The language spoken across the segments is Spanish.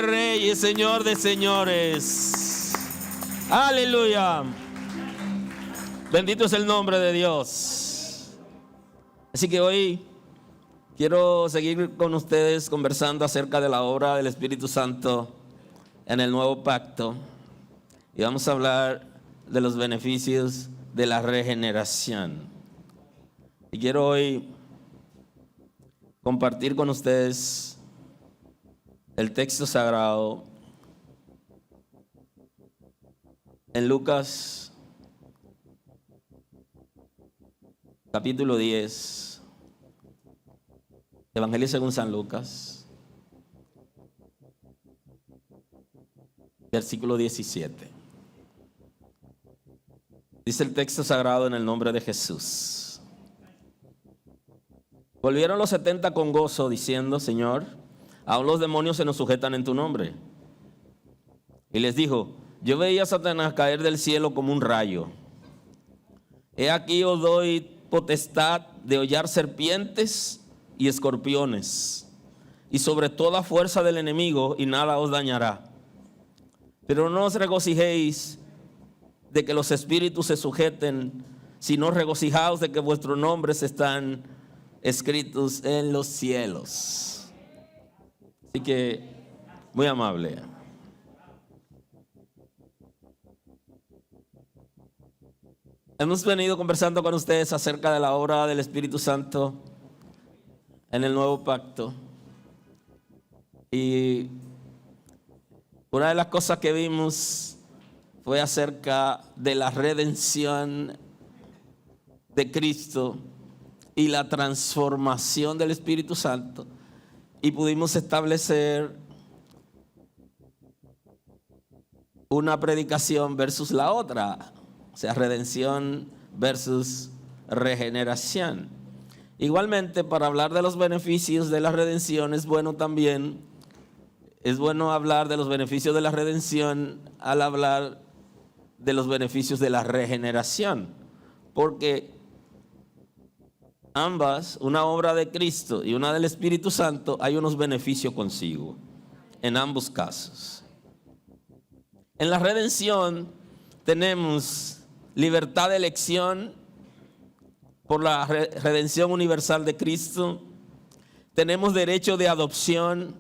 de reyes, Señor de señores. Aleluya. Bendito es el nombre de Dios. Así que hoy quiero seguir con ustedes conversando acerca de la obra del Espíritu Santo en el nuevo pacto. Y vamos a hablar de los beneficios de la regeneración. Y quiero hoy compartir con ustedes el texto sagrado en Lucas capítulo 10, Evangelio según San Lucas, versículo 17. Dice el texto sagrado en el nombre de Jesús. Volvieron los 70 con gozo, diciendo: Señor, aún los demonios se nos sujetan en tu nombre. Y les dijo: yo veía a Satanás caer del cielo como un rayo. He aquí os doy potestad de hollar serpientes y escorpiones, y sobre toda fuerza del enemigo, y nada os dañará. Pero no os regocijéis de que los espíritus se sujeten, sino regocijaos de que vuestros nombres están escritos en los cielos. Así que, muy amable. Hemos venido conversando con ustedes acerca de la obra del Espíritu Santo en el nuevo pacto. Y una de las cosas que vimos fue acerca de la redención de Cristo y la transformación del Espíritu Santo. Y pudimos establecer una predicación versus la otra. O sea, redención versus regeneración. Igualmente, para hablar de los beneficios de la redención es bueno hablar de los beneficios de la redención al hablar de los beneficios de la regeneración. Porque ambas, una obra de Cristo y una del Espíritu Santo, hay unos beneficios consigo en ambos casos. En la redención tenemos libertad de elección por la redención universal de Cristo. Tenemos derecho de adopción.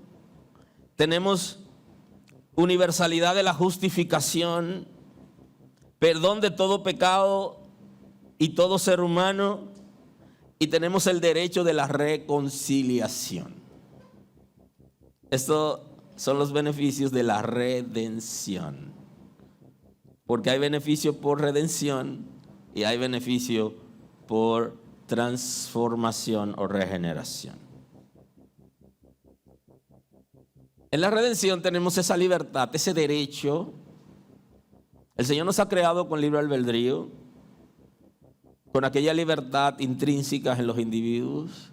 Tenemos universalidad de la justificación, perdón de todo pecado y todo ser humano. Y tenemos el derecho de la reconciliación. Estos son los beneficios de la redención. Porque hay beneficio por redención y hay beneficio por transformación o regeneración. En la redención tenemos esa libertad, ese derecho. El Señor nos ha creado con libre albedrío, con aquella libertad intrínseca en los individuos,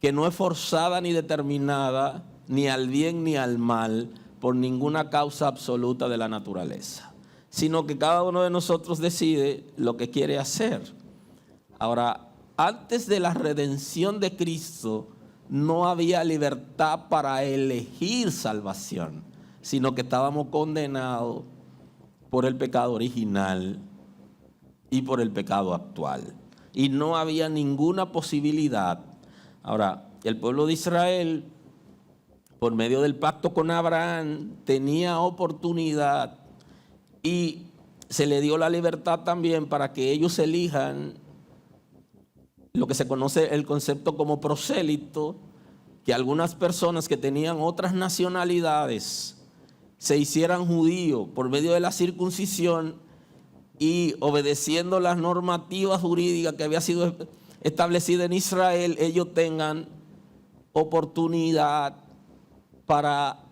que no es forzada ni determinada, ni al bien ni al mal, por ninguna causa absoluta de la naturaleza, sino que cada uno de nosotros decide lo que quiere hacer. Ahora, antes de la redención de Cristo, no había libertad para elegir salvación, sino que estábamos condenados por el pecado original y por el pecado actual. Y no había ninguna posibilidad. Ahora, el pueblo de Israel, por medio del pacto con Abraham, tenía oportunidad y se le dio la libertad también para que ellos elijan lo que se conoce el concepto como prosélito, que algunas personas que tenían otras nacionalidades se hicieran judíos por medio de la circuncisión y obedeciendo las normativas jurídicas que había sido establecida en Israel, ellos tengan oportunidad para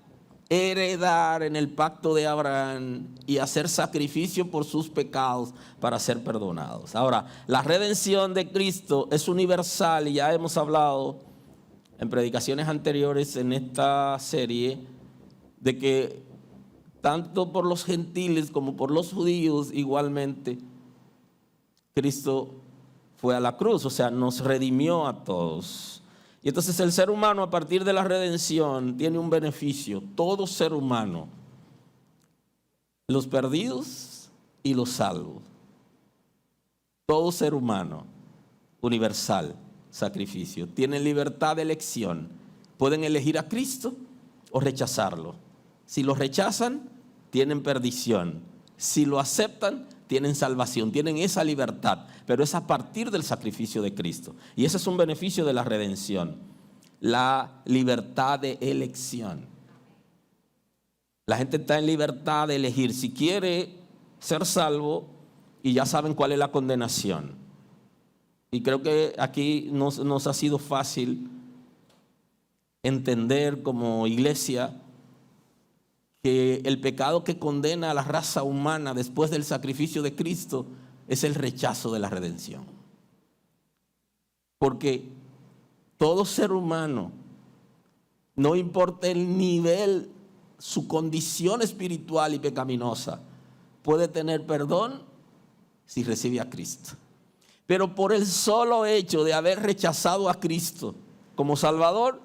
heredar en el pacto de Abraham y hacer sacrificio por sus pecados para ser perdonados. Ahora, la redención de Cristo es universal y ya hemos hablado en predicaciones anteriores en esta serie de que tanto por los gentiles como por los judíos igualmente Cristo fue a la cruz, o sea, nos redimió a todos. Y entonces el ser humano, a partir de la redención, tiene un beneficio. Todo ser humano, los perdidos y los salvos. Todo ser humano, universal, sacrificio, tienen libertad de elección. Pueden elegir a Cristo o rechazarlo. Si lo rechazan, tienen perdición. Si lo aceptan, tienen salvación, tienen esa libertad, pero es a partir del sacrificio de Cristo. Y ese es un beneficio de la redención, la libertad de elección. La gente está en libertad de elegir si quiere ser salvo, y ya saben cuál es la condenación. Y creo que aquí nos ha sido fácil entender como iglesia que el pecado que condena a la raza humana después del sacrificio de Cristo es el rechazo de la redención. Porque todo ser humano, no importa el nivel, su condición espiritual y pecaminosa, puede tener perdón si recibe a Cristo. Pero por el solo hecho de haber rechazado a Cristo como Salvador,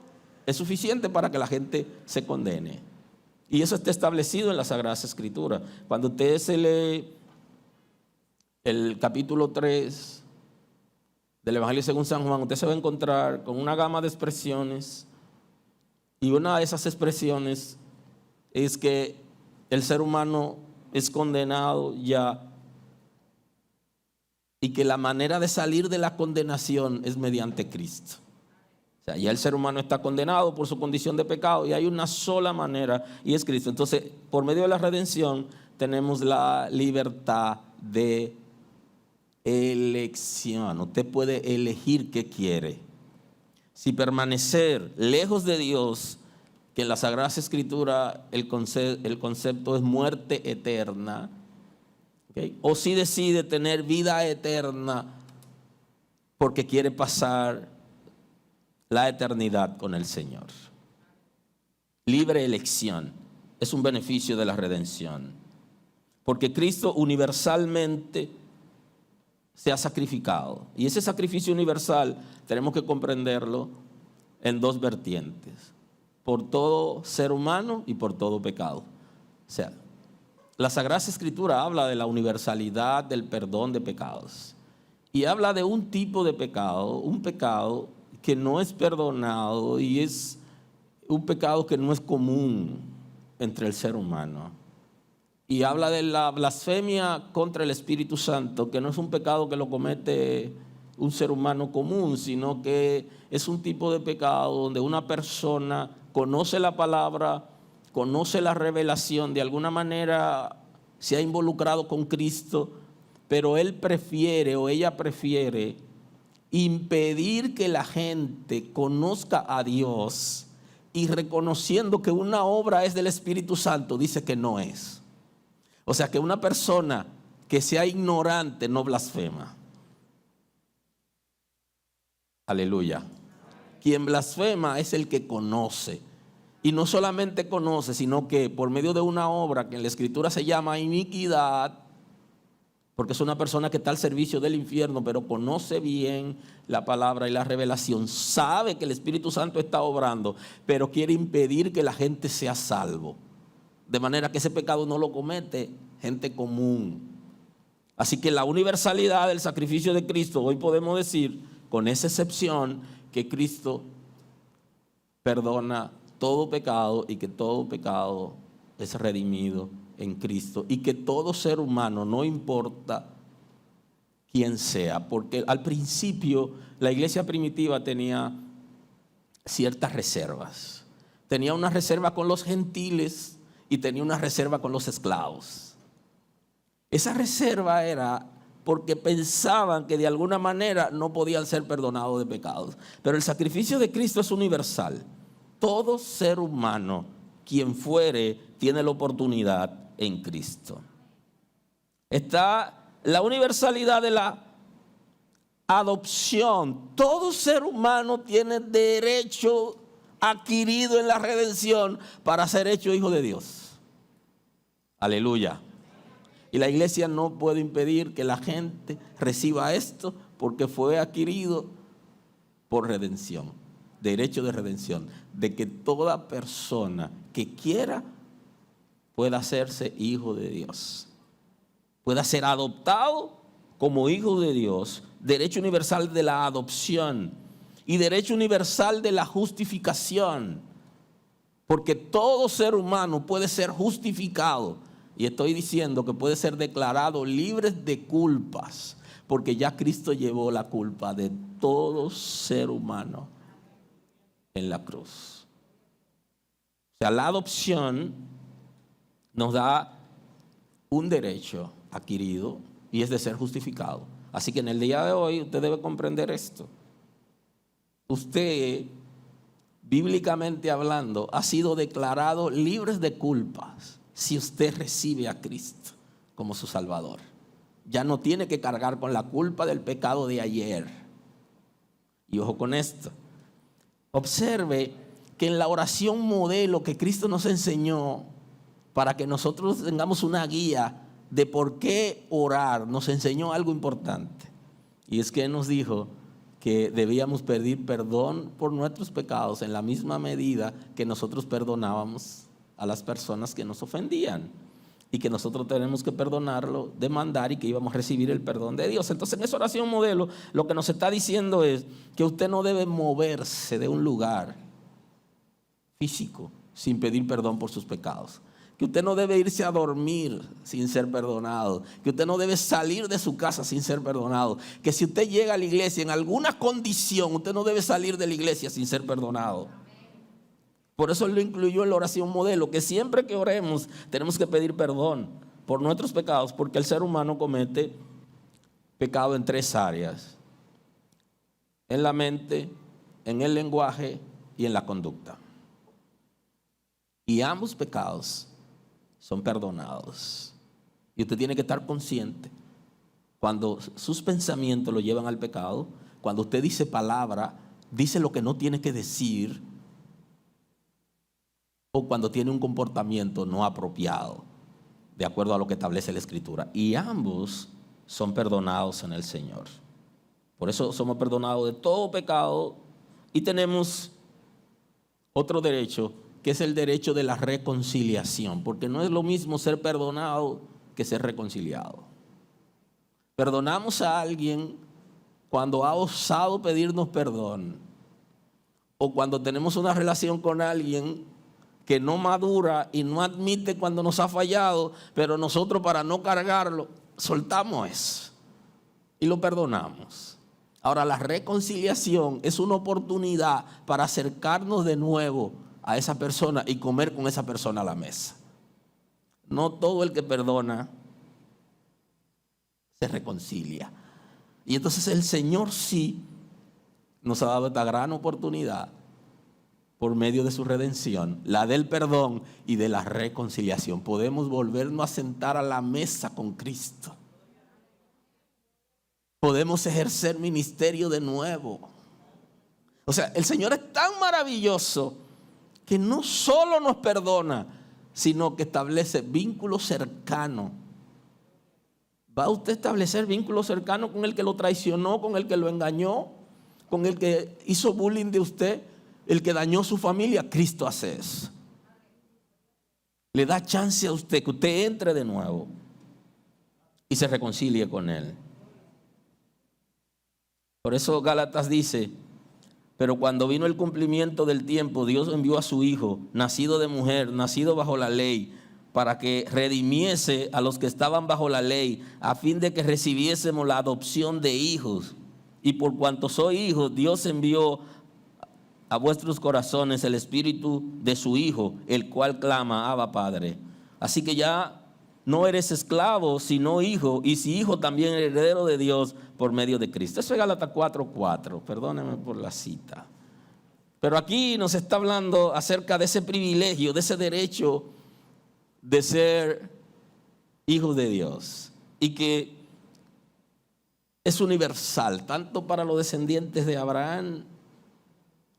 es suficiente para que la gente se condene. Y eso está establecido en la Sagrada Escritura. Cuando usted se lee el capítulo 3 del Evangelio según San Juan, usted se va a encontrar con una gama de expresiones. Y una de esas expresiones es que el ser humano es condenado ya, y que la manera de salir de la condenación es mediante Cristo. O sea, ya el ser humano está condenado por su condición de pecado y hay una sola manera y es Cristo. Entonces, por medio de la redención tenemos la libertad de elección. Usted puede elegir qué quiere. Si permanecer lejos de Dios, que en la Sagrada Escritura el concepto es muerte eterna, ¿okay? O si decide tener vida eterna porque quiere pasar la eternidad con el Señor. Libre elección es un beneficio de la redención, porque Cristo universalmente se ha sacrificado, y ese sacrificio universal tenemos que comprenderlo en dos vertientes: por todo ser humano y por todo pecado. O sea, la Sagrada Escritura habla de la universalidad del perdón de pecados y habla de un tipo de pecado, un pecado que no es perdonado, y es un pecado que no es común entre el ser humano. Y habla de la blasfemia contra el Espíritu Santo, que no es un pecado que lo comete un ser humano común, sino que es un tipo de pecado donde una persona conoce la palabra, conoce la revelación, de alguna manera se ha involucrado con Cristo, pero él prefiere o ella prefiere impedir que la gente conozca a Dios, y reconociendo que una obra es del Espíritu Santo, dice que no es. O sea, que una persona que sea ignorante no blasfema. Aleluya. Quien blasfema es el que conoce. Y no solamente conoce, sino que por medio de una obra que en la Escritura se llama iniquidad, porque es una persona que está al servicio del infierno, pero conoce bien la palabra y la revelación, sabe que el Espíritu Santo está obrando, pero quiere impedir que la gente sea salvo. De manera que ese pecado no lo comete gente común. Así que la universalidad del sacrificio de Cristo, hoy podemos decir, con esa excepción, que Cristo perdona todo pecado y que todo pecado es redimido en Cristo, y que todo ser humano, no importa quién sea, porque al principio la iglesia primitiva tenía ciertas reservas. Tenía una reserva con los gentiles y tenía una reserva con los esclavos. Esa reserva era porque pensaban que de alguna manera no podían ser perdonados de pecados. Pero el sacrificio de Cristo es universal. Todo ser humano, quien fuere, tiene la oportunidad en Cristo. Está la universalidad de la adopción. Todo ser humano tiene derecho adquirido en la redención para ser hecho hijo de Dios. Aleluya. Y la iglesia no puede impedir que la gente reciba esto, porque fue adquirido por redención. derecho de redención, de que toda persona que quiera pueda hacerse hijo de Dios, pueda ser adoptado como hijo de Dios, derecho universal de la adopción y derecho universal de la justificación, porque todo ser humano puede ser justificado, y estoy diciendo que puede ser declarado libre de culpas, porque ya Cristo llevó la culpa de todo ser humano en la cruz. O sea, la adopción nos da un derecho adquirido y es de ser justificado. Así que en el día de hoy usted debe comprender esto. Usted, bíblicamente hablando, ha sido declarado libre de culpas si usted recibe a Cristo como su Salvador. Ya no tiene que cargar con la culpa del pecado de ayer. Y ojo con esto. Observe que en la oración modelo que Cristo nos enseñó para que nosotros tengamos una guía de por qué orar, nos enseñó algo importante. Y es que Él nos dijo que debíamos pedir perdón por nuestros pecados en la misma medida que nosotros perdonábamos a las personas que nos ofendían. Y que nosotros tenemos que perdonarlo, demandar y que íbamos a recibir el perdón de Dios. Entonces en esa oración modelo lo que nos está diciendo es que usted no debe moverse de un lugar físico sin pedir perdón por sus pecados. Que usted no debe irse a dormir sin ser perdonado. Que usted no debe salir de su casa sin ser perdonado. Que si usted llega a la iglesia en alguna condición, usted no debe salir de la iglesia sin ser perdonado. Por eso Él lo incluyó en la oración modelo, que siempre que oremos tenemos que pedir perdón por nuestros pecados, porque el ser humano comete pecado en 3 áreas: en la mente, en el lenguaje y en la conducta. Y ambos pecados son perdonados. Y usted tiene que estar consciente cuando sus pensamientos lo llevan al pecado, cuando usted dice palabra, dice lo que no tiene que decir, o cuando tiene un comportamiento no apropiado, de acuerdo a lo que establece la Escritura. Y ambos son perdonados en el Señor. Por eso somos perdonados de todo pecado y tenemos otro derecho, que es el derecho de la reconciliación, porque no es lo mismo ser perdonado que ser reconciliado. Perdonamos a alguien cuando ha osado pedirnos perdón, o cuando tenemos una relación con alguien que no madura y no admite cuando nos ha fallado, pero nosotros, para no cargarlo, soltamos eso y lo perdonamos. Ahora, la reconciliación es una oportunidad para acercarnos de nuevo a esa persona y comer con esa persona a la mesa. No todo el que perdona se reconcilia. Y entonces el Señor sí nos ha dado esta gran oportunidad por medio de su redención, la del perdón y de la reconciliación. Podemos volvernos a sentar a la mesa con Cristo. Podemos ejercer ministerio de nuevo. O sea, el Señor es tan maravilloso que no solo nos perdona, sino que establece vínculos cercanos. ¿Va usted a establecer vínculos cercanos con el que lo traicionó, con el que lo engañó, con el que hizo bullying de usted, el que dañó su familia? Cristo hace eso. Le da chance a usted que usted entre de nuevo y se reconcilie con Él. Por eso Gálatas dice: pero cuando vino el cumplimiento del tiempo, Dios envió a su Hijo, nacido de mujer, nacido bajo la ley, para que redimiese a los que estaban bajo la ley, a fin de que recibiésemos la adopción de hijos. Y por cuanto soy hijo, Dios envió a vuestros corazones el espíritu de su Hijo, el cual clama: Abba, Padre. Así que ya no eres esclavo, sino hijo, y si hijo, también heredero de Dios por medio de Cristo. Eso es Gálatas 4:4, perdónenme por la cita. Pero aquí nos está hablando acerca de ese privilegio, de ese derecho de ser hijos de Dios, y que es universal, tanto para los descendientes de Abraham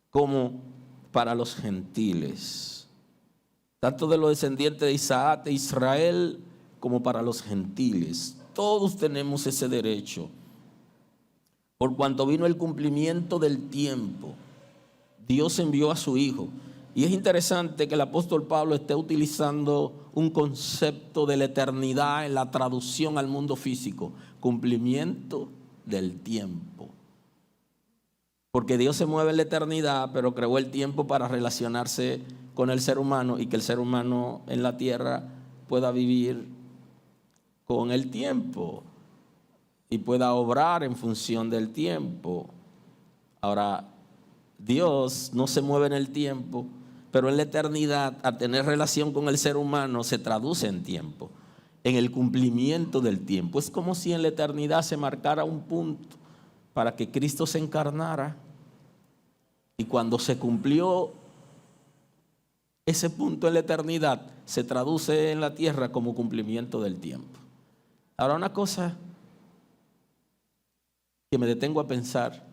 como para los gentiles, tanto de los descendientes de Isaac, de Israel, como para los gentiles. Todos tenemos ese derecho. Por cuanto vino el cumplimiento del tiempo, Dios envió a su Hijo. Y es interesante que el apóstol Pablo esté utilizando un concepto de la eternidad en la traducción al mundo físico. Cumplimiento del tiempo. Porque Dios se mueve en la eternidad, pero creó el tiempo para relacionarse con el ser humano y que el ser humano en la tierra pueda vivir con el tiempo y pueda obrar en función del tiempo. Ahora, Dios no se mueve en el tiempo, pero en la eternidad, a tener relación con el ser humano, se traduce en tiempo, en el cumplimiento del tiempo. Es como si en la eternidad se marcara un punto para que Cristo se encarnara, y cuando se cumplió ese punto en la eternidad, se traduce en la tierra como cumplimiento del tiempo. Ahora, una cosa que me detengo a pensar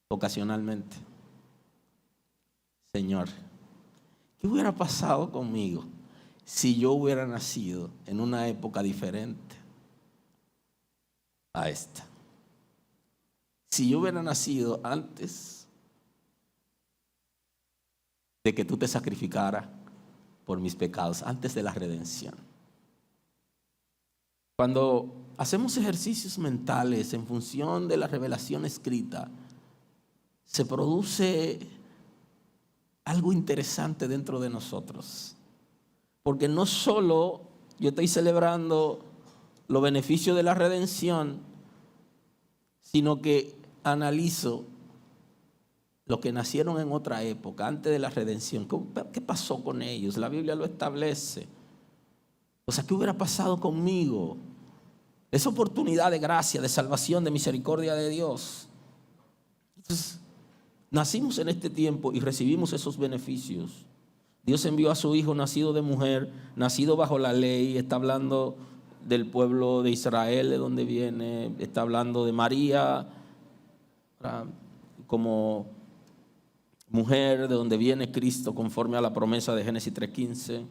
ocasionalmente: Señor, ¿qué hubiera pasado conmigo si yo hubiera nacido en una época diferente a esta? Si yo hubiera nacido antes de que tú te sacrificaras por mis pecados, antes de la redención. Cuando hacemos ejercicios mentales en función de la revelación escrita, se produce algo interesante dentro de nosotros. Porque no solo yo estoy celebrando los beneficios de la redención, sino que analizo los que nacieron en otra época, antes de la redención. ¿Qué pasó con ellos? La Biblia lo establece. O sea, ¿qué hubiera pasado conmigo? Esa oportunidad de gracia, de salvación, de misericordia de Dios. Entonces, nacimos en este tiempo y recibimos esos beneficios. Dios envió a su Hijo nacido de mujer, nacido bajo la ley. Está hablando del pueblo de Israel, de donde viene. Está hablando de María como mujer, de donde viene Cristo, conforme a la promesa de Génesis 3:15,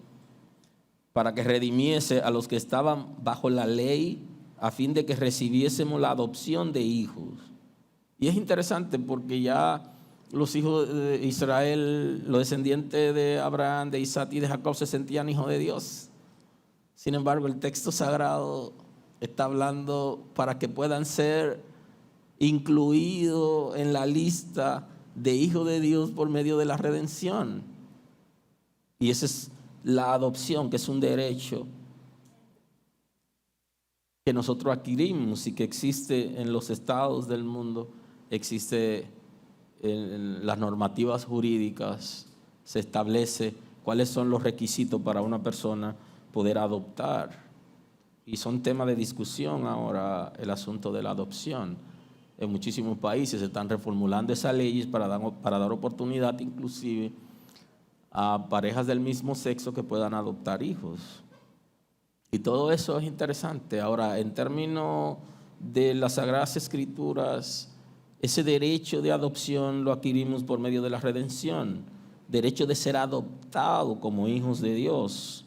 para que redimiese a los que estaban bajo la ley, a fin de que recibiésemos la adopción de hijos. Y es interesante porque ya los hijos de Israel, los descendientes de Abraham, de Isaac y de Jacob, se sentían hijos de Dios. Sin embargo, el texto sagrado está hablando para que puedan ser incluidos en la lista de hijos de Dios por medio de la redención. Y esa es la adopción, que es un derecho que nosotros adquirimos y que existe en los estados del mundo, existe en las normativas jurídicas, se establece cuáles son los requisitos para una persona poder adoptar. Y son temas de discusión ahora el asunto de la adopción. En muchísimos países se están reformulando esas leyes para dar oportunidad inclusive a parejas del mismo sexo que puedan adoptar hijos. Y todo eso es interesante. Ahora, en términos de las Sagradas Escrituras, ese derecho de adopción lo adquirimos por medio de la redención, derecho de ser adoptado como hijos de Dios,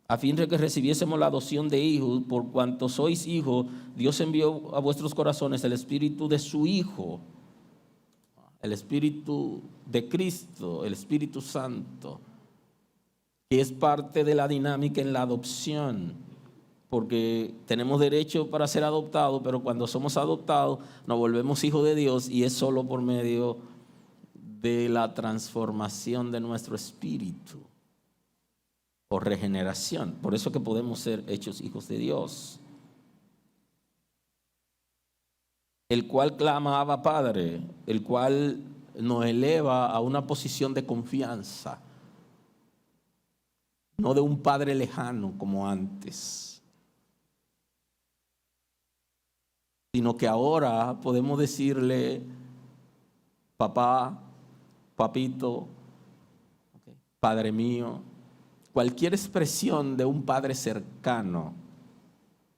a fin de que recibiésemos la adopción de hijos. Por cuanto sois hijos, Dios envió a vuestros corazones el Espíritu de su Hijo, el Espíritu de Cristo, el Espíritu Santo, que es parte de la dinámica en la adopción, porque tenemos derecho para ser adoptados, pero cuando somos adoptados nos volvemos hijos de Dios, y es solo por medio de la transformación de nuestro espíritu o regeneración. Por eso que podemos ser hechos hijos de Dios, el cual clama Abba Padre, el cual nos eleva a una posición de confianza, no de un padre lejano como antes, sino que ahora podemos decirle papá, papito, padre mío. Cualquier expresión de un padre cercano,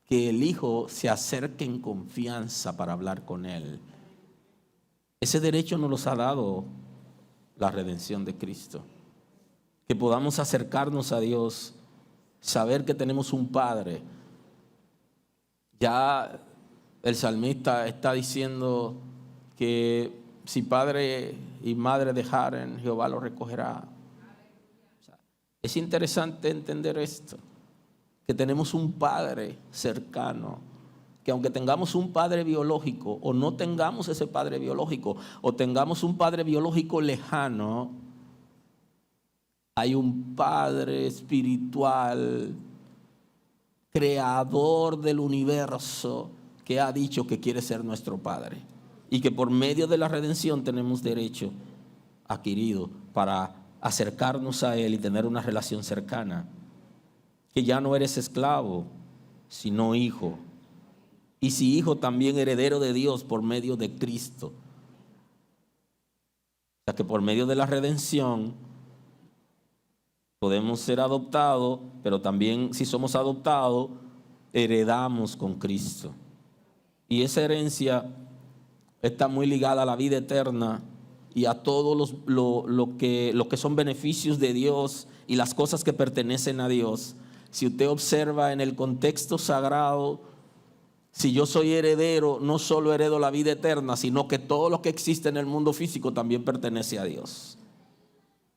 que el hijo se acerque en confianza para hablar con él. Ese derecho nos los ha dado la redención de Cristo. Que podamos acercarnos a Dios, saber que tenemos un Padre. Ya el salmista está diciendo que si padre y madre dejaren, Jehová los recogerá. O sea, es interesante entender esto, que tenemos un Padre cercano, que aunque tengamos un padre biológico o no tengamos ese padre biológico o tengamos un padre biológico lejano, hay un Padre espiritual, creador del universo, que ha dicho que quiere ser nuestro Padre y que por medio de la redención tenemos derecho adquirido para acercarnos a Él y tener una relación cercana, que ya no eres esclavo, sino hijo, y si hijo también heredero de Dios por medio de Cristo. O sea que por medio de la redención podemos ser adoptados, pero también si somos adoptados, heredamos con Cristo. Y esa herencia está muy ligada a la vida eterna y a todos lo que son beneficios de Dios y las cosas que pertenecen a Dios. Si usted observa en el contexto sagrado, si yo soy heredero, no solo heredo la vida eterna, sino que todo lo que existe en el mundo físico también pertenece a Dios.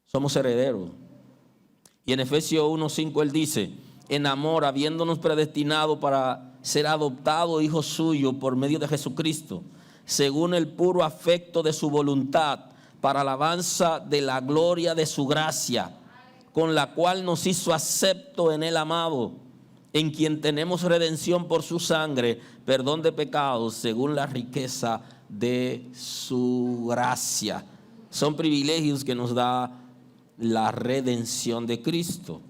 Somos herederos. Y en Efesios 1:5 él dice: en amor, habiéndonos predestinado para ser adoptados hijos suyos por medio de Jesucristo, según el puro afecto de su voluntad, para alabanza de la gloria de su gracia, con la cual nos hizo acepto en el amado, en quien tenemos redención por su sangre, perdón de pecados, según la riqueza de su gracia. Son privilegios que nos da la redención de Cristo.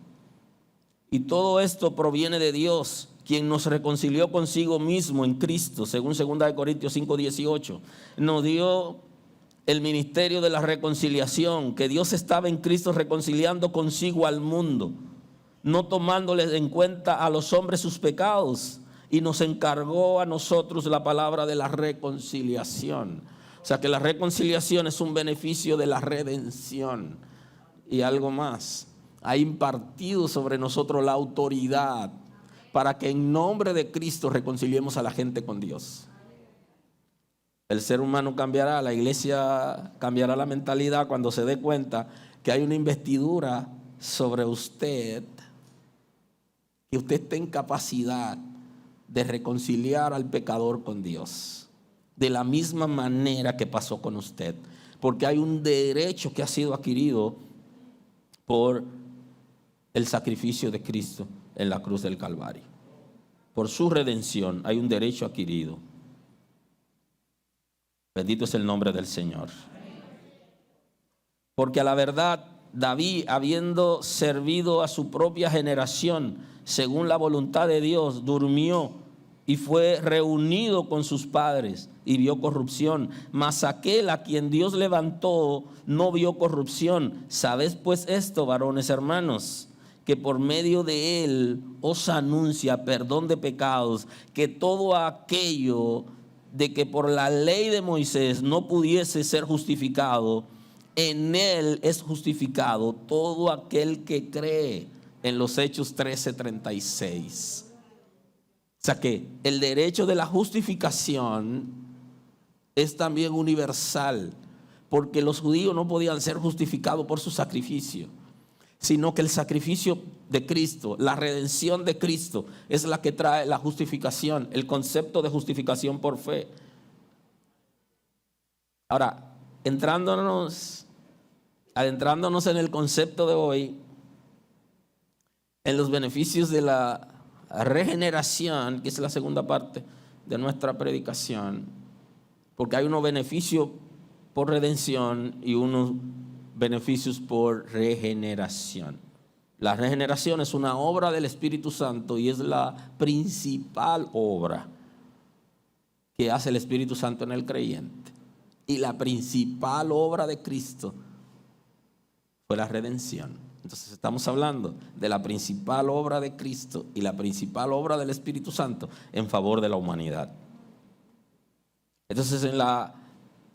Y todo esto proviene de Dios, quien nos reconcilió consigo mismo en Cristo, según 2 Corintios 5:18. Nos dio el ministerio de la reconciliación, que Dios estaba en Cristo reconciliando consigo al mundo, no tomándoles en cuenta a los hombres sus pecados, y nos encargó a nosotros la palabra de la reconciliación. O sea que la reconciliación es un beneficio de la redención. Y algo más, ha impartido sobre nosotros la autoridad para que en nombre de Cristo reconciliemos a la gente con Dios. El ser humano cambiará, la iglesia cambiará la mentalidad cuando se dé cuenta que hay una investidura sobre usted, que usted esté en capacidad de reconciliar al pecador con Dios, de la misma manera que pasó con usted, porque hay un derecho que ha sido adquirido por el sacrificio de Cristo en la cruz del Calvario. Por su redención hay un derecho adquirido. Bendito es el nombre del Señor. Porque a la verdad, David, habiendo servido a su propia generación, según la voluntad de Dios, durmió y fue reunido con sus padres y vio corrupción. Mas aquel a quien Dios levantó no vio corrupción. ¿Sabéis pues esto, varones hermanos? Que por medio de él os anuncia perdón de pecados, que todo aquello de que por la ley de Moisés no pudiese ser justificado, en él es justificado todo aquel que cree, en los Hechos 13:36. O sea que el derecho de la justificación es también universal, porque los judíos no podían ser justificados por su sacrificio, sino que el sacrificio de Cristo, la redención de Cristo, es la que trae la justificación, el concepto de justificación por fe. Ahora, adentrándonos en el concepto de hoy, en los beneficios de la regeneración, que es la segunda parte de nuestra predicación, porque hay unos beneficios por redención y unos beneficios por regeneración. La regeneración es una obra del Espíritu Santo y es la principal obra que hace el Espíritu Santo en el creyente. Y la principal obra de Cristo fue la redención. Entonces estamos hablando de la principal obra de Cristo y la principal obra del Espíritu Santo en favor de la humanidad. Entonces en la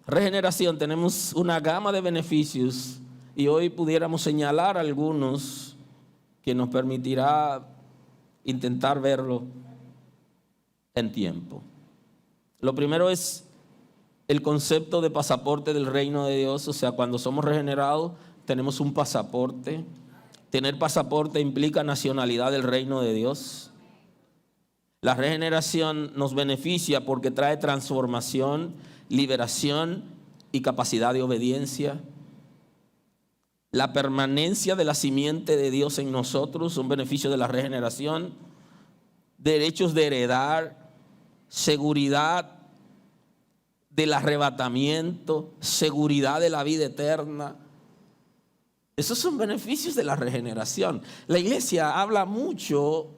regeneración tenemos una gama de beneficios y hoy pudiéramos señalar algunos que nos permitirá intentar verlo en tiempo. Lo primero es el concepto de pasaporte del reino de Dios. O sea, cuando somos regenerados tenemos un pasaporte. Tener pasaporte implica nacionalidad del reino de Dios. La regeneración nos beneficia porque trae transformación, liberación y capacidad de obediencia. La permanencia de la simiente de Dios en nosotros, un beneficio de la regeneración. Derechos de heredar, seguridad del arrebatamiento, seguridad de la vida eterna. Esos son beneficios de la regeneración. La iglesia habla mucho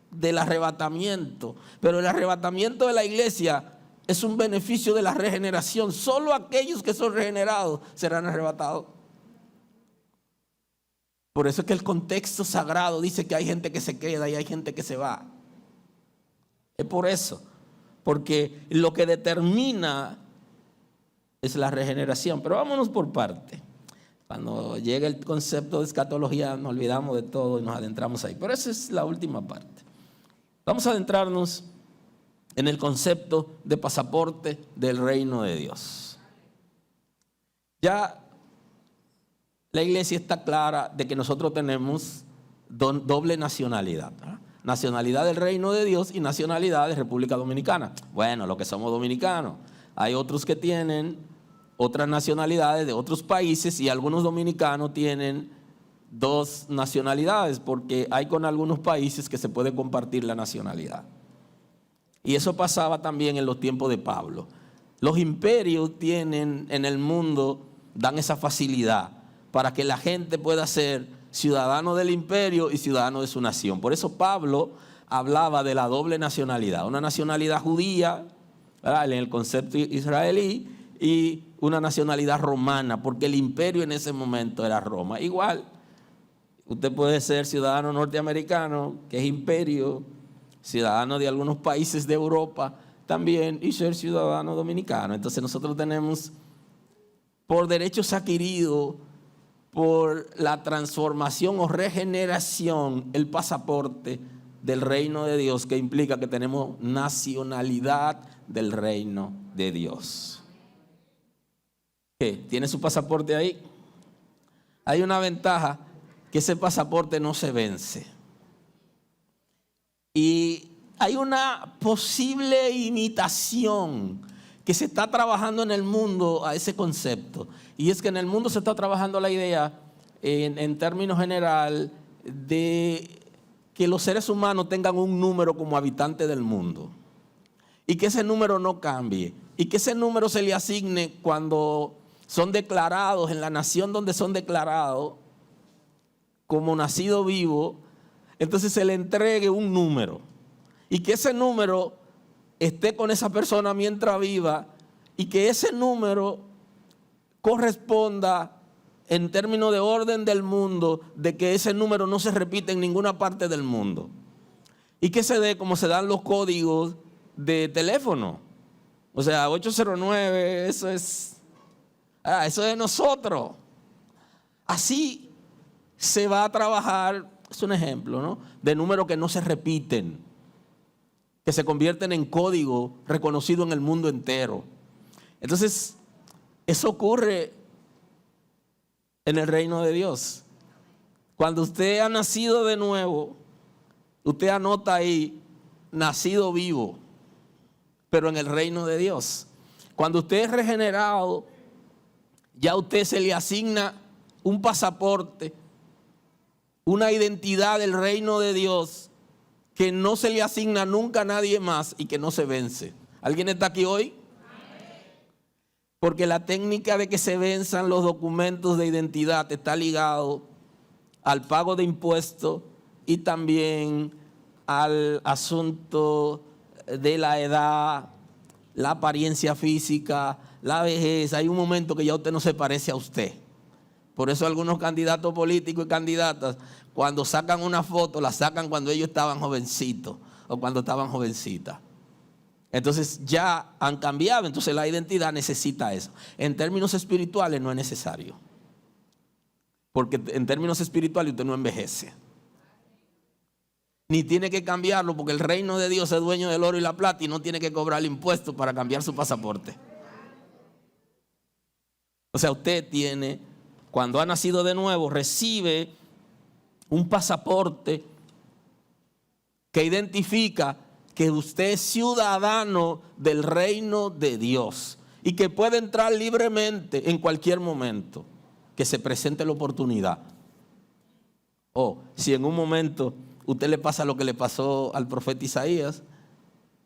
del arrebatamiento, pero el arrebatamiento de la iglesia es un beneficio de la regeneración. Solo aquellos que son regenerados serán arrebatados. Por eso es que el contexto sagrado dice que hay gente que se queda y hay gente que se va. Es por eso, porque lo que determina es la regeneración. Pero vámonos por parte. Cuando llega el concepto de escatología nos olvidamos de todo y nos adentramos ahí. Pero esa es la última parte. Vamos a adentrarnos en el concepto de pasaporte del reino de Dios. Ya la iglesia está clara de que nosotros tenemos doble nacionalidad, ¿verdad? Nacionalidad del reino de Dios y nacionalidad de República Dominicana. Bueno, los que somos dominicanos. Hay otros que tienen otras nacionalidades de otros países y algunos dominicanos tienen dos nacionalidades porque hay con algunos países que se puede compartir la nacionalidad. Y eso pasaba también en los tiempos de Pablo. Los imperios tienen en el mundo, dan esa facilidad para que la gente pueda ser ciudadano del imperio y ciudadano de su nación. Por eso Pablo hablaba de la doble nacionalidad, una nacionalidad judía, ¿verdad?, en el concepto israelí, y una nacionalidad romana, porque el imperio en ese momento era Roma. Igual, usted puede ser ciudadano norteamericano, que es imperio, ciudadano de algunos países de Europa también, y ser ciudadano dominicano. Entonces nosotros tenemos, por derechos adquiridos, por la transformación o regeneración, el pasaporte del reino de Dios, que implica que tenemos nacionalidad del reino de Dios. ¿Qué? ¿Tiene su pasaporte ahí? Hay una ventaja, que ese pasaporte no se vence. Y hay una posible imitación que se está trabajando en el mundo a ese concepto. Y es que en el mundo se está trabajando la idea, en términos general, de que los seres humanos tengan un número como habitantes del mundo. Y que ese número no cambie. Y que ese número se le asigne cuando son declarados en la nación donde son declarados como nacido vivo. Entonces se le entregue un número. Y que ese número esté con esa persona mientras viva y que ese número corresponda en términos de orden del mundo, de que ese número no se repite en ninguna parte del mundo. Y que se dé como se dan los códigos de teléfono. O sea, 809, eso es nosotros. Así se va a trabajar, es un ejemplo, ¿no?, de números que no se repiten, que se convierten en código reconocido en el mundo entero. Entonces, eso ocurre en el reino de Dios. Cuando usted ha nacido de nuevo, usted anota ahí, nacido vivo, pero en el reino de Dios. Cuando usted es regenerado, ya a usted se le asigna un pasaporte, una identidad del reino de Dios, que no se le asigna nunca a nadie más y que no se vence. ¿Alguien está aquí hoy? Porque la técnica de que se venzan los documentos de identidad está ligado al pago de impuestos y también al asunto de la edad, la apariencia física, la vejez. Hay un momento que ya usted no se parece a usted. Por eso algunos candidatos políticos y candidatas, cuando sacan una foto, la sacan cuando ellos estaban jovencitos o cuando estaban jovencitas. Entonces ya han cambiado, entonces la identidad necesita eso. En términos espirituales no es necesario. Porque en términos espirituales usted no envejece. Ni tiene que cambiarlo, porque el reino de Dios es dueño del oro y la plata y no tiene que cobrar impuestos para cambiar su pasaporte. O sea, usted tiene, cuando ha nacido de nuevo, recibe un pasaporte que identifica que usted es ciudadano del reino de Dios y que puede entrar libremente en cualquier momento que se presente la oportunidad. O si en un momento usted le pasa lo que le pasó al profeta Isaías,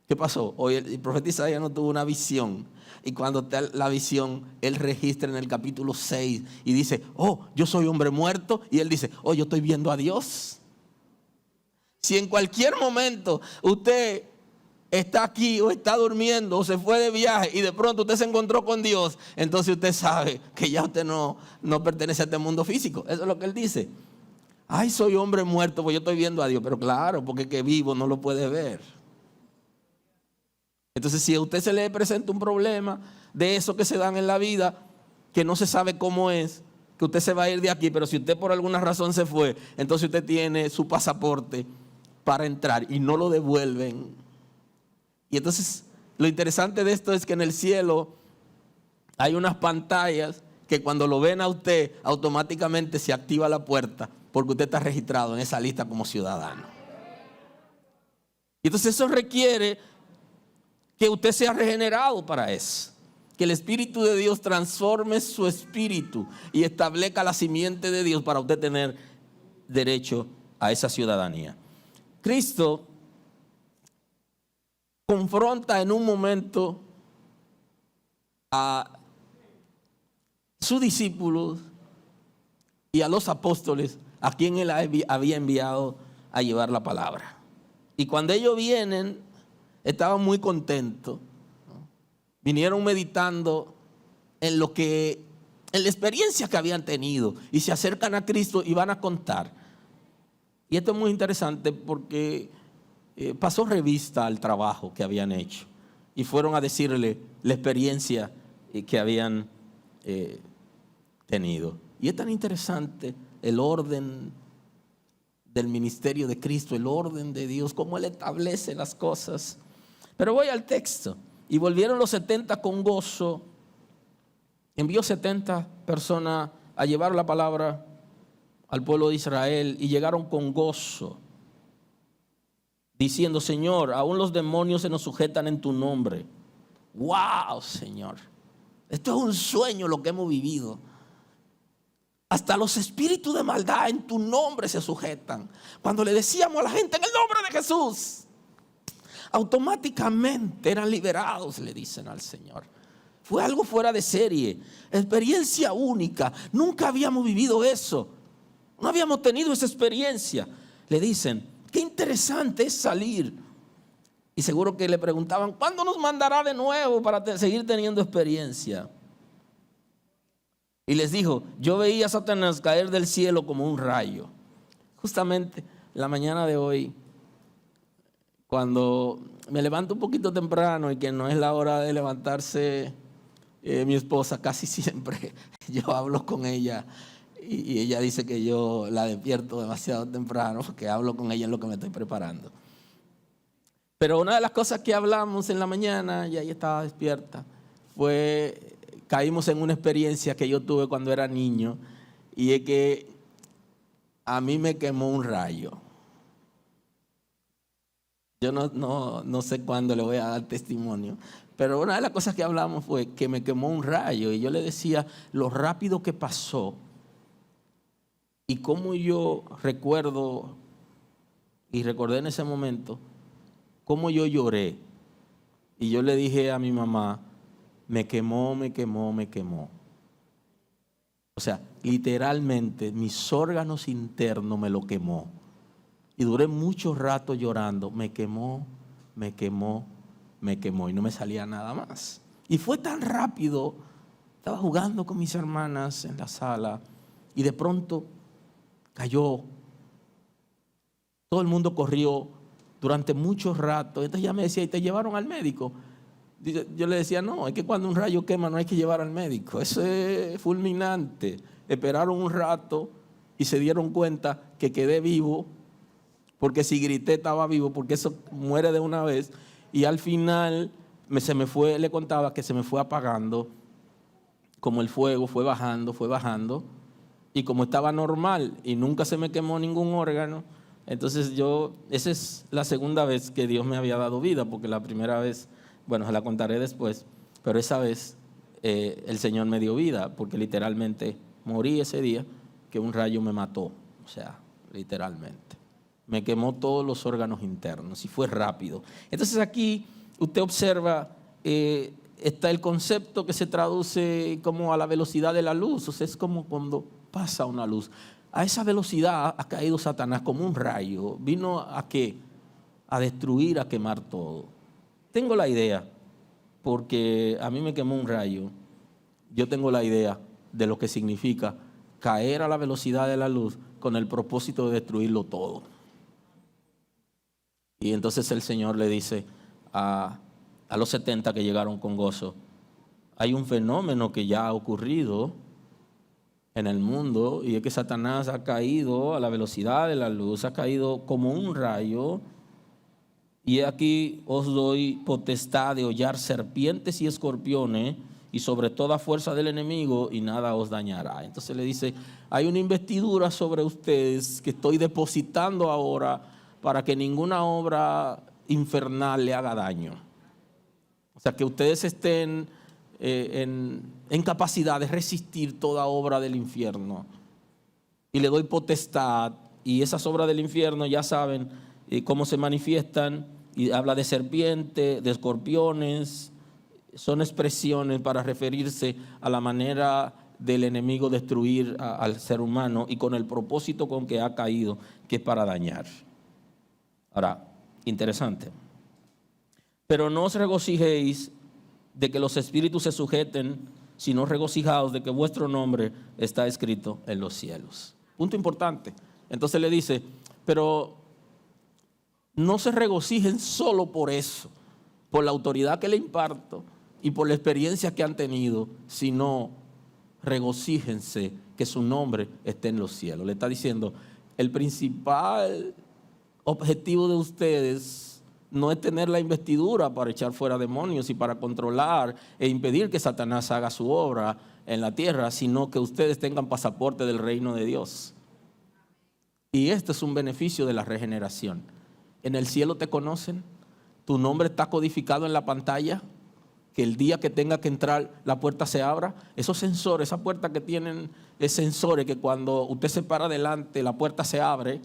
¿qué pasó? Hoy el profeta Isaías no tuvo una visión. Y cuando está la visión, él registra en el capítulo 6 y dice, oh, yo soy hombre muerto. Y él dice, oh, yo estoy viendo a Dios. Si en cualquier momento usted está aquí o está durmiendo o se fue de viaje y de pronto usted se encontró con Dios, entonces usted sabe que ya usted no pertenece a este mundo físico. Eso es lo que él dice. Ay, soy hombre muerto, pues yo estoy viendo a Dios. Pero claro, porque que vivo no lo puede ver. Entonces, si a usted se le presenta un problema de eso que se dan en la vida, que no se sabe cómo es, que usted se va a ir de aquí, pero si usted por alguna razón se fue, entonces usted tiene su pasaporte para entrar y no lo devuelven. Y entonces, lo interesante de esto es que en el cielo hay unas pantallas que cuando lo ven a usted, automáticamente se activa la puerta, porque usted está registrado en esa lista como ciudadano. Y entonces eso requiere que usted sea regenerado para eso. Que el Espíritu de Dios transforme su espíritu y establezca la simiente de Dios para usted tener derecho a esa ciudadanía. Cristo confronta en un momento a sus discípulos y a los apóstoles a quien él había enviado a llevar la palabra. Y cuando ellos vienen, estaban muy contentos. Vinieron meditando en la experiencia que habían tenido y se acercan a Cristo y van a contar. Y esto es muy interesante porque pasó revista al trabajo que habían hecho y fueron a decirle la experiencia que habían tenido. Y es tan interesante el orden del ministerio de Cristo, el orden de Dios, cómo Él establece las cosas. Pero voy al texto. Y volvieron los 70 con gozo. Envió 70 personas a llevar la palabra al pueblo de Israel y llegaron con gozo, diciendo, Señor, aún los demonios se nos sujetan en tu nombre. ¡Wow, Señor! Esto es un sueño lo que hemos vivido. Hasta los espíritus de maldad en tu nombre se sujetan. Cuando le decíamos a la gente en el nombre de Jesús, automáticamente eran liberados, le dicen al Señor. Fue algo fuera de serie, experiencia única. Nunca habíamos vivido eso. No habíamos tenido esa experiencia. Le dicen, qué interesante es salir. Y seguro que le preguntaban, ¿cuándo nos mandará de nuevo para seguir teniendo experiencia? Y les dijo, yo veía a Satanás caer del cielo como un rayo. Justamente la mañana de hoy, cuando me levanto un poquito temprano y que no es la hora de levantarse, mi esposa casi siempre, yo hablo con ella y ella dice que yo la despierto demasiado temprano porque hablo con ella en lo que me estoy preparando. Pero una de las cosas que hablamos en la mañana, y ella estaba despierta, caímos en una experiencia que yo tuve cuando era niño y es que a mí me quemó un rayo. Yo no sé cuándo le voy a dar testimonio, pero una de las cosas que hablamos fue que me quemó un rayo y yo le decía lo rápido que pasó y cómo yo recuerdo y recordé en ese momento cómo yo lloré. Y yo le dije a mi mamá, me quemó. O sea, literalmente mis órganos internos me lo quemó. Y duré mucho rato llorando, me quemó y no me salía nada más. Y fue tan rápido, estaba jugando con mis hermanas en la sala y de pronto cayó. Todo el mundo corrió durante mucho rato. Entonces ella me decía, ¿y te llevaron al médico? Yo le decía, no, es que cuando un rayo quema no hay que llevar al médico. Eso es fulminante. Esperaron un rato y se dieron cuenta que quedé vivo. Porque si grité estaba vivo, porque eso muere de una vez. Y al final le contaba que se me fue apagando como el fuego fue bajando, y como estaba normal y nunca se me quemó ningún órgano, entonces esa es la segunda vez que Dios me había dado vida, porque la primera vez, bueno, se la contaré después, pero esa vez el Señor me dio vida, porque literalmente morí ese día que un rayo me mató, o sea, literalmente. Me quemó todos los órganos internos y fue rápido. Entonces aquí usted observa, está el concepto que se traduce como a la velocidad de la luz, o sea, es como cuando pasa una luz. A esa velocidad ha caído Satanás como un rayo. ¿Vino a qué? A destruir, a quemar todo. Tengo la idea, porque a mí me quemó un rayo. Yo tengo la idea de lo que significa caer a la velocidad de la luz con el propósito de destruirlo todo. Y entonces el Señor le dice a los 70 que llegaron con gozo: hay un fenómeno que ya ha ocurrido en el mundo, y es que Satanás ha caído a la velocidad de la luz, ha caído como un rayo, y aquí os doy potestad de hollar serpientes y escorpiones y sobre toda fuerza del enemigo, y nada os dañará. Entonces le dice: hay una investidura sobre ustedes que estoy depositando ahora para que ninguna obra infernal le haga daño. O sea, que ustedes estén en capacidad de resistir toda obra del infierno. Y le doy potestad, y esas obras del infierno ya saben cómo se manifiestan, y habla de serpiente, de escorpiones, son expresiones para referirse a la manera del enemigo destruir al ser humano, y con el propósito con que ha caído, que es para dañar. Ahora, interesante. Pero no os regocijéis de que los espíritus se sujeten, sino regocijaos de que vuestro nombre está escrito en los cielos. Punto importante. Entonces le dice: pero no se regocijen solo por eso, por la autoridad que le imparto y por la experiencia que han tenido, sino regocíjense que su nombre esté en los cielos. Le está diciendo: el principal objetivo de ustedes no es tener la investidura para echar fuera demonios y para controlar e impedir que Satanás haga su obra en la tierra, sino que ustedes tengan pasaporte del reino de Dios. Y este es un beneficio de la regeneración. En el cielo te conocen, tu nombre está codificado en la pantalla, que el día que tenga que entrar la puerta se abra. Esos sensores, esa puerta que tienen es sensores que cuando usted se para adelante la puerta se abre.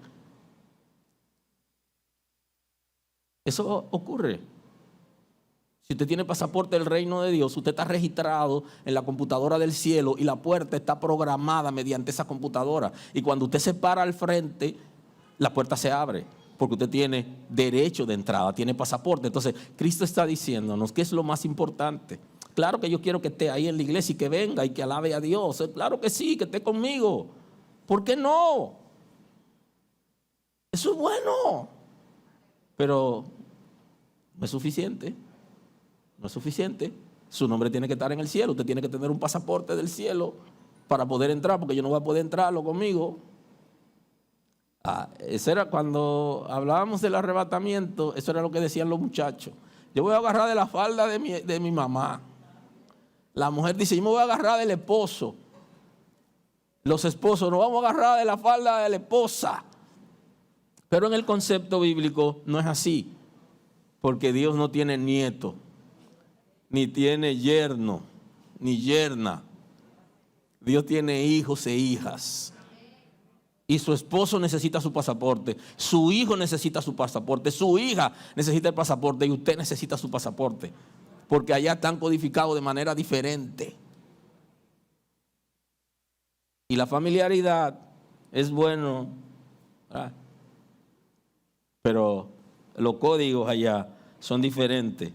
Eso ocurre. Si usted tiene pasaporte del reino de Dios, usted está registrado en la computadora del cielo y la puerta está programada mediante esa computadora. Y cuando usted se para al frente, la puerta se abre, porque usted tiene derecho de entrada, tiene pasaporte. Entonces, Cristo está diciéndonos qué es lo más importante. Claro que yo quiero que esté ahí en la iglesia y que venga y que alabe a Dios. Claro que sí, que esté conmigo. ¿Por qué no? Eso es bueno. Pero no es suficiente. No es suficiente. Su nombre tiene que estar en el cielo. Usted tiene que tener un pasaporte del cielo para poder entrar, porque yo no voy a poder entrarlo conmigo. Eso era cuando hablábamos del arrebatamiento. Eso era lo que decían los muchachos. Yo voy a agarrar de la falda de mi mamá. La mujer dice: yo me voy a agarrar del esposo. Los esposos: nos vamos a agarrar de la falda de la esposa. Pero en el concepto bíblico no es así, porque Dios no tiene nieto, ni tiene yerno, ni yerna. Dios tiene hijos e hijas. Y su esposo necesita su pasaporte, su hijo necesita su pasaporte, su hija necesita el pasaporte, y usted necesita su pasaporte, porque allá están codificados de manera diferente. Y la familiaridad es bueno, ¿verdad? Pero los códigos allá son diferentes.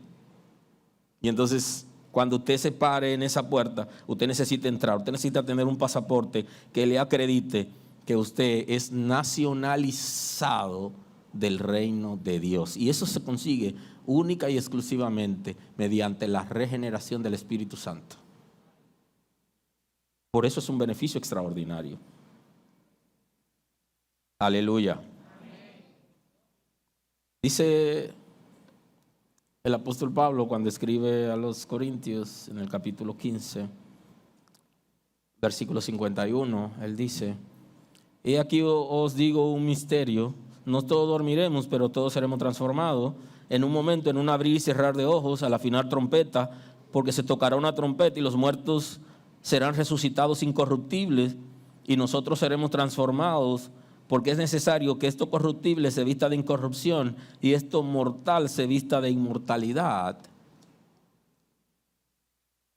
Y entonces, cuando usted se pare en esa puerta, usted necesita entrar, usted necesita tener un pasaporte que le acredite que usted es nacionalizado del reino de Dios. Y eso se consigue única y exclusivamente mediante la regeneración del Espíritu Santo. Por eso es un beneficio extraordinario. Aleluya. Dice el apóstol Pablo cuando escribe a los Corintios en el capítulo 15, versículo 51, él dice: he aquí os digo un misterio, no todos dormiremos, pero todos seremos transformados en un momento, en un abrir y cerrar de ojos, al afinar trompeta, porque se tocará una trompeta y los muertos serán resucitados incorruptibles y nosotros seremos transformados, porque es necesario que esto corruptible se vista de incorrupción y esto mortal se vista de inmortalidad.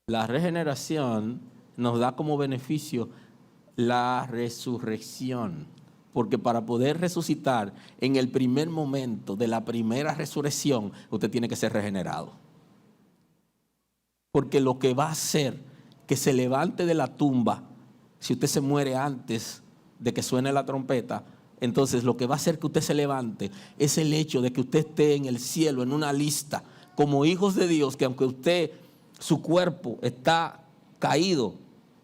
La regeneración nos da como beneficio la resurrección, porque para poder resucitar en el primer momento de la primera resurrección, usted tiene que ser regenerado. Porque lo que va a hacer que se levante de la tumba, si usted se muere antes de que suene la trompeta, entonces lo que va a hacer que usted se levante es el hecho de que usted esté en el cielo, en una lista, como hijos de Dios, que aunque usted, su cuerpo está caído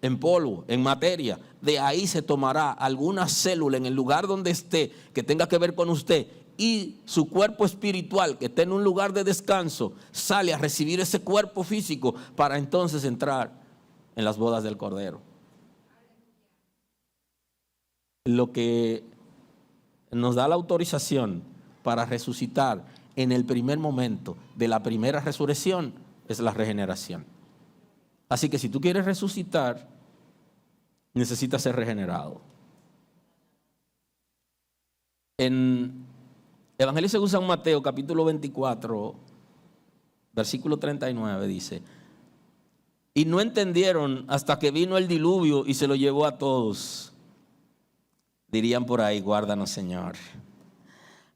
en polvo, en materia, de ahí se tomará alguna célula en el lugar donde esté, que tenga que ver con usted, y su cuerpo espiritual, que esté en un lugar de descanso, sale a recibir ese cuerpo físico para entonces entrar en las bodas del Cordero. Lo que nos da la autorización para resucitar en el primer momento de la primera resurrección es la regeneración. Así que si tú quieres resucitar, necesitas ser regenerado. En Evangelio según San Mateo, capítulo 24, versículo 39, dice: y no entendieron hasta que vino el diluvio y se lo llevó a todos. Dirían por ahí: guárdanos, Señor.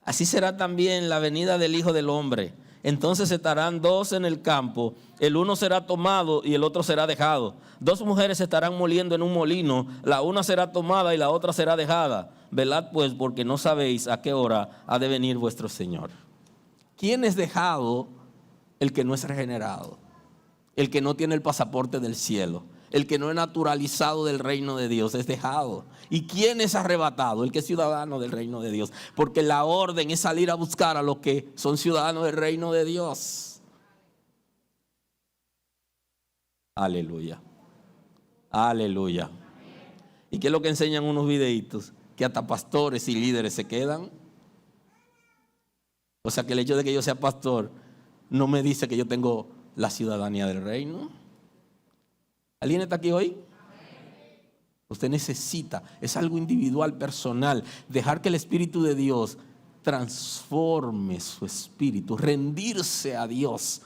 Así será también la venida del Hijo del Hombre. Entonces estarán dos en el campo, el uno será tomado y el otro será dejado. Dos mujeres estarán moliendo en un molino, la una será tomada y la otra será dejada. Velad pues, porque no sabéis a qué hora ha de venir vuestro Señor. ¿Quién es dejado? El que no es regenerado, el que no tiene el pasaporte del cielo, el que no es naturalizado del reino de Dios, es dejado. ¿Y quién es arrebatado? El que es ciudadano del reino de Dios. Porque la orden es salir a buscar a los que son ciudadanos del reino de Dios. Aleluya. Aleluya. ¿Y qué es lo que enseñan unos videitos? Que hasta pastores y líderes se quedan. O sea que el hecho de que yo sea pastor no me dice que yo tengo la ciudadanía del reino. ¿Alguien está aquí hoy? Usted necesita, es algo individual, personal, dejar que el Espíritu de Dios transforme su espíritu, rendirse a Dios,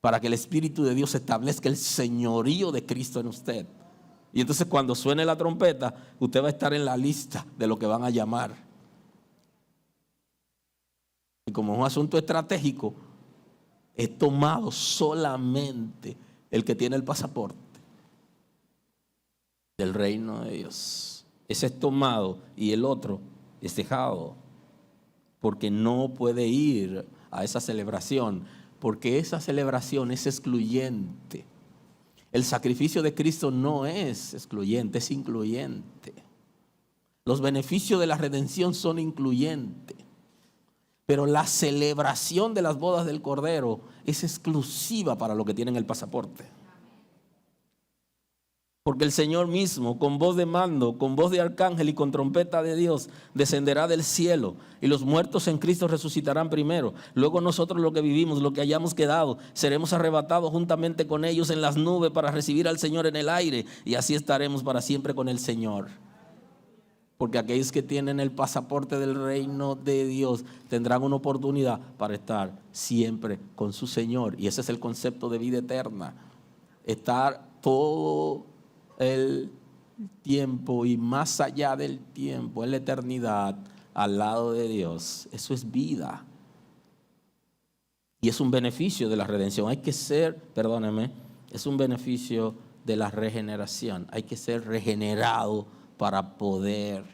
para que el Espíritu de Dios establezca el señorío de Cristo en usted. Y entonces cuando suene la trompeta, usted va a estar en la lista de lo que van a llamar. Y como es un asunto estratégico, es tomado solamente el que tiene el pasaporte del reino de Dios. Ese es tomado y el otro es dejado, porque no puede ir a esa celebración, porque esa celebración es excluyente. El sacrificio de Cristo no es excluyente, es incluyente. Los beneficios de la redención son incluyentes, pero la celebración de las bodas del Cordero es exclusiva para los que tienen el pasaporte. Porque el Señor mismo, con voz de mando, con voz de arcángel y con trompeta de Dios, descenderá del cielo, y los muertos en Cristo resucitarán primero. Luego nosotros, los que vivimos, los que hayamos quedado, seremos arrebatados juntamente con ellos en las nubes para recibir al Señor en el aire, y así estaremos para siempre con el Señor. Porque aquellos que tienen el pasaporte del reino de Dios tendrán una oportunidad para estar siempre con su Señor. Y ese es el concepto de vida eterna. Estar todo el tiempo y más allá del tiempo, en la eternidad, al lado de Dios. Eso es vida. Y es un beneficio de la redención. Hay que ser, perdóneme, es un beneficio de la regeneración. Hay que ser regenerado para poder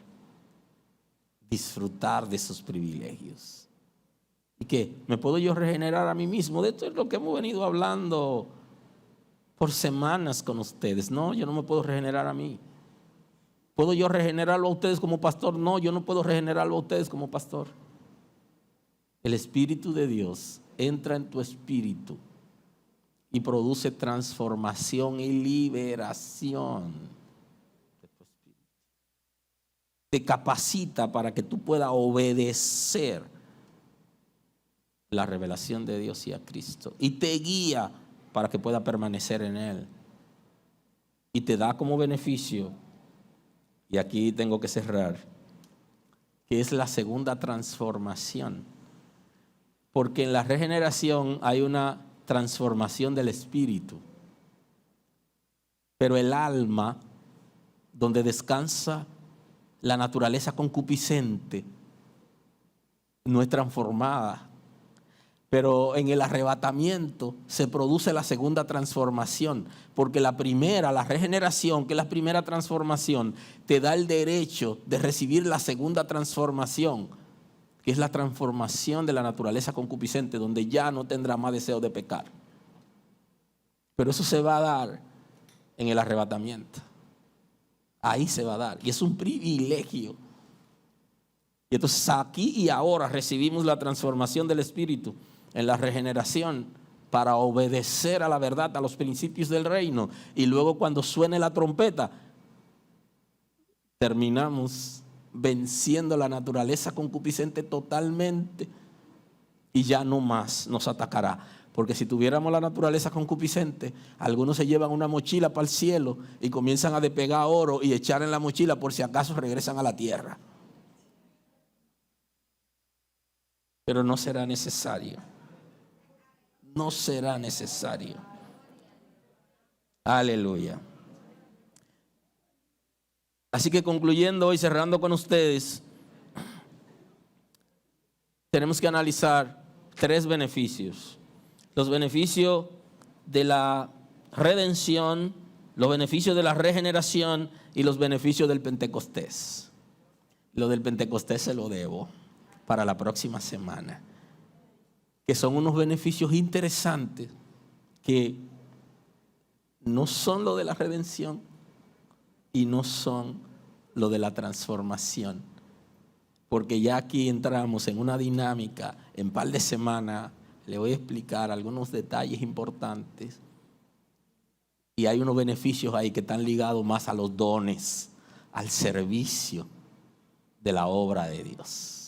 disfrutar de esos privilegios. ¿Y qué? ¿Me puedo yo regenerar a mí mismo? De esto es lo que hemos venido hablando por semanas con ustedes. No, yo no me puedo regenerar a mí. ¿Puedo yo regenerarlo a ustedes como pastor? No, yo no puedo regenerarlo a ustedes como pastor. El Espíritu de Dios entra en tu espíritu y produce transformación y liberación. Te capacita para que tú puedas obedecer la revelación de Dios y a Cristo. Y te guía para que pueda permanecer en Él. Y te da como beneficio, y aquí tengo que cerrar, que es la segunda transformación. Porque en la regeneración hay una transformación del espíritu. Pero el alma, donde descansa la naturaleza concupiscente, no es transformada. Pero en el arrebatamiento se produce la segunda transformación, porque la primera, la regeneración, que es la primera transformación, te da el derecho de recibir la segunda transformación, que es la transformación de la naturaleza concupiscente, donde ya no tendrá más deseo de pecar. Pero eso se va a dar en el arrebatamiento. Ahí se va a dar, y es un privilegio. Y entonces aquí y ahora recibimos la transformación del espíritu en la regeneración para obedecer a la verdad, a los principios del reino. Y luego cuando suene la trompeta, terminamos venciendo la naturaleza concupiscente totalmente y ya no más nos atacará. Porque si tuviéramos la naturaleza concupiscente, algunos se llevan una mochila para el cielo y comienzan a despegar oro y echar en la mochila por si acaso regresan a la tierra. Pero no será necesario. No será necesario. Aleluya. Así que concluyendo y cerrando con ustedes, tenemos que analizar 3 beneficios. Los beneficios de la redención, los beneficios de la regeneración y los beneficios del Pentecostés. Lo del Pentecostés se lo debo para la próxima semana, que son unos beneficios interesantes que no son lo de la redención y no son lo de la transformación, porque ya aquí entramos en una dinámica. En par de semanas le voy a explicar algunos detalles importantes y hay unos beneficios ahí que están ligados más a los dones, al servicio de la obra de Dios.